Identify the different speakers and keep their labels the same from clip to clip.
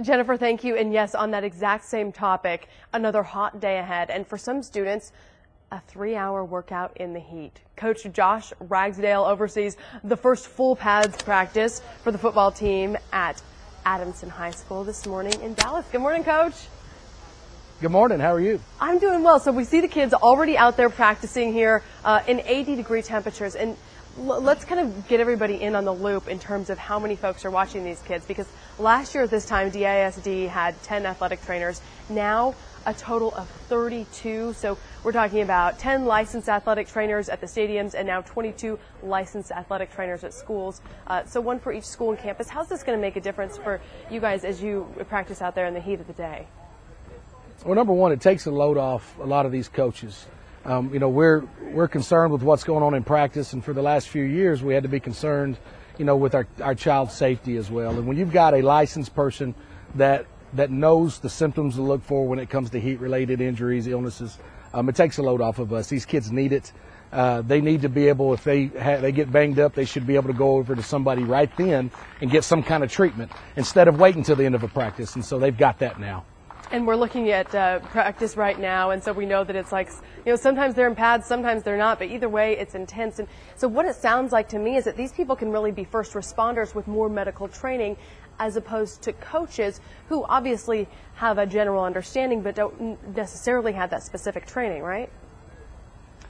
Speaker 1: Jennifer, thank you. And yes, on that exact same topic, another hot day ahead. And for some students, a 3-hour workout in the heat. Coach Josh Rogsdale oversees the first full pads practice for the football team at Adamson High School this morning in Dallas. Good morning, Coach.
Speaker 2: Good morning. How are you?
Speaker 1: I'm doing well. So we see the kids already out there practicing here in 80-degree temperatures. And let's kind of get everybody in on the loop in terms of how many folks are watching these kids, because last year at this time, DISD had 10 athletic trainers. Now a total of 32. So we're talking about 10 licensed athletic trainers at the stadiums and now 22 licensed athletic trainers at schools. So one for each school and campus. How's this going to make a difference for you guys as you practice out there in the heat of the day?
Speaker 2: Well, number one, it takes a load off a lot of these coaches. We're concerned with what's going on in practice, and for the last few years we had to be concerned, with our child's safety as well. And when you've got a licensed person that knows the symptoms to look for when it comes to heat-related injuries, illnesses, it takes a load off of us. These kids need it. They need to be able, if they get banged up, they should be able to go over to somebody right then and get some kind of treatment instead of waiting until the end of a practice. And so they've got that now.
Speaker 1: And we're looking at practice right now, and so we know that it's like, sometimes they're in pads, sometimes they're not, but either way, it's intense. And so what it sounds like to me is that these people can really be first responders with more medical training, as opposed to coaches who obviously have a general understanding but don't necessarily have that specific training, right?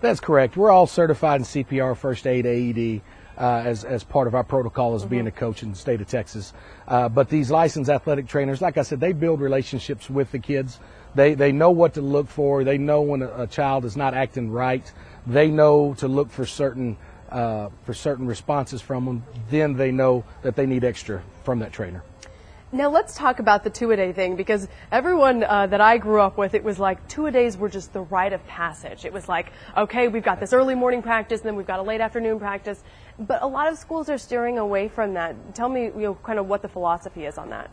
Speaker 2: That's correct. We're all certified in CPR, first aid, AED, as part of our protocol as being a coach in the state of Texas. But these licensed athletic trainers, like I said, they build relationships with the kids. They know what to look for. They know when a child is not acting right. They know to look for certain responses from them. Then they know that they need extra from that trainer.
Speaker 1: Now let's talk about the two-a-day thing, because everyone that I grew up with, it was like two-a-days were just the rite of passage. It was like, okay, we've got this early morning practice, and then we've got a late afternoon practice. But a lot of schools are steering away from that. Tell me, kind of what the philosophy is on that.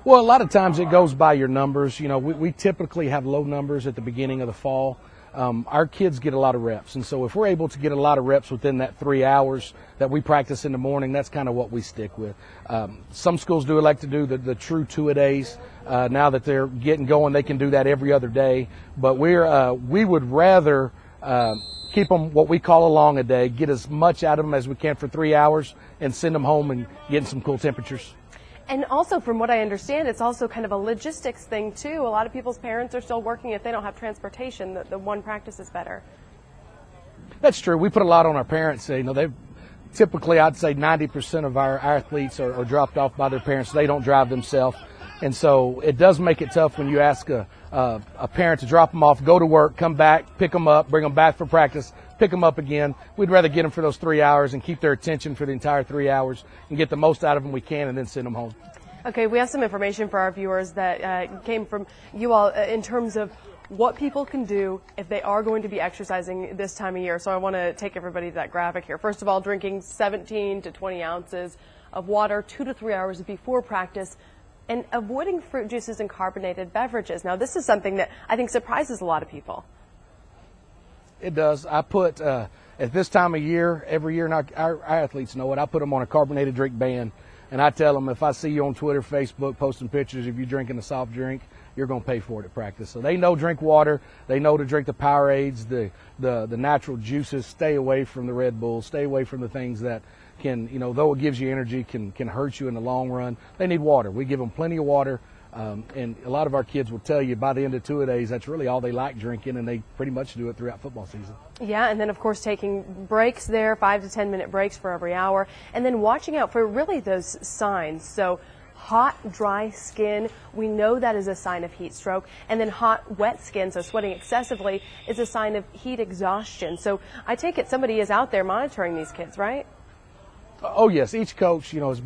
Speaker 2: Well, a lot of times it goes by your numbers. We typically have low numbers at the beginning of the fall. Our kids get a lot of reps, and so if we're able to get a lot of reps within that 3 hours that we practice in the morning, that's kind of what we stick with. Some schools do like to do the true two-a-days. Now that they're getting going, they can do that every other day. But we would rather keep them what we call a long a day, get as much out of them as we can for 3 hours, and send them home and get in some cool temperatures.
Speaker 1: And also, from what I understand, it's also kind of a logistics thing, too. A lot of people's parents are still working. If they don't have transportation, the one practice is better.
Speaker 2: That's true. We put a lot on our parents. They've typically, I'd say 90% of our athletes are dropped off by their parents. They don't drive themselves. And so it does make it tough when you ask a parent to drop them off, go to work, come back, pick them up, bring them back for practice, pick them up again. We'd rather get them for those 3 hours and keep their attention for the entire 3 hours and get the most out of them we can, and then send them home.
Speaker 1: Okay, we have some information for our viewers that came from you all in terms of what people can do if they are going to be exercising this time of year. So I want to take everybody to that graphic here. First of all, drinking 17 to 20 ounces of water 2 to 3 hours before practice, and avoiding fruit juices and carbonated beverages. Now, this is something that I think surprises a lot of people.
Speaker 2: It does. I put, at this time of year, every year, and our athletes know it, I put them on a carbonated drink ban. And I tell them, if I see you on Twitter, Facebook, posting pictures of you drinking a soft drink, you're going to pay for it at practice. So they know drink water. They know to drink the Powerades, the natural juices. Stay away from the Red Bull. Stay away from the things that can, though it gives you energy, can hurt you in the long run. They need water. We give them plenty of water. And a lot of our kids will tell you by the end of two-a-days, that's really all they like drinking, and they pretty much do it throughout football season. Yeah,
Speaker 1: and then, of course, taking breaks there, 5 to 10 minute breaks for every hour, and then watching out for really those signs. So hot, dry skin, we know that is a sign of heat stroke, and then hot, wet skin, so sweating excessively, is a sign of heat exhaustion. So I take it somebody is out there monitoring these kids, right?
Speaker 2: Oh, yes. Each coach, has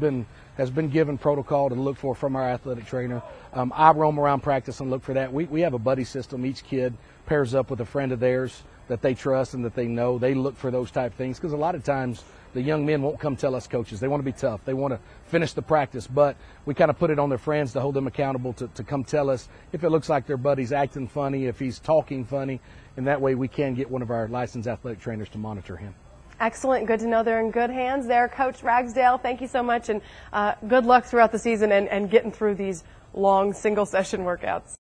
Speaker 2: been given protocol to look for from our athletic trainer. I roam around practice and look for that. We have a buddy system. Each kid pairs up with a friend of theirs that they trust and that they know. They look for those type things, because a lot of times the young men won't come tell us coaches. They want to be tough. They want to finish the practice, but we kind of put it on their friends to hold them accountable to come tell us if it looks like their buddy's acting funny, if he's talking funny, and that way we can get one of our licensed athletic trainers to monitor him.
Speaker 1: Excellent. Good to know they're in good hands there. Coach Rogsdale, thank you so much, and good luck throughout the season and getting through these long single session workouts.